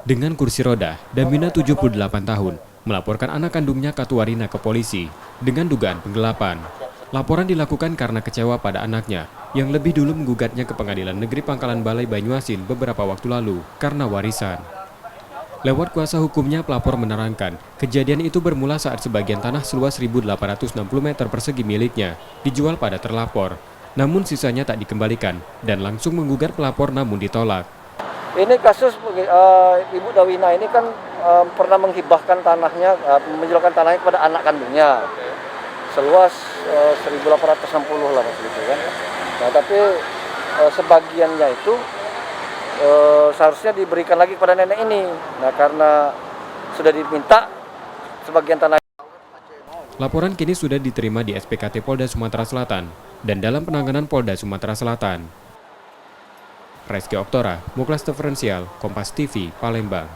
Dengan kursi roda, Damina 78 tahun melaporkan anak kandungnya Katuarina ke polisi dengan dugaan penggelapan. Laporan dilakukan karena kecewa pada anaknya yang lebih dulu menggugatnya ke Pengadilan Negeri Pangkalan Balai Banyuasin beberapa waktu lalu karena warisan. Lewat kuasa hukumnya, pelapor menerangkan kejadian itu bermula saat sebagian tanah seluas 1.860 meter persegi miliknya dijual pada terlapor. Namun sisanya tak dikembalikan dan langsung menggugat pelapor namun ditolak. Ini kasus Ibu Dawina ini kan pernah menghibahkan tanahnya, menjualkan tanahnya kepada anak kandungnya seluas 1.860 lah begitu kan. Nah tapi sebagiannya itu seharusnya diberikan lagi kepada nenek ini. Nah karena sudah diminta sebagian tanah. Laporan kini sudah diterima di SPKT Polda Sumatera Selatan dan dalam penanganan Polda Sumatera Selatan. Reski Oktora, Muklas Diferensial, Kompas TV, Palembang.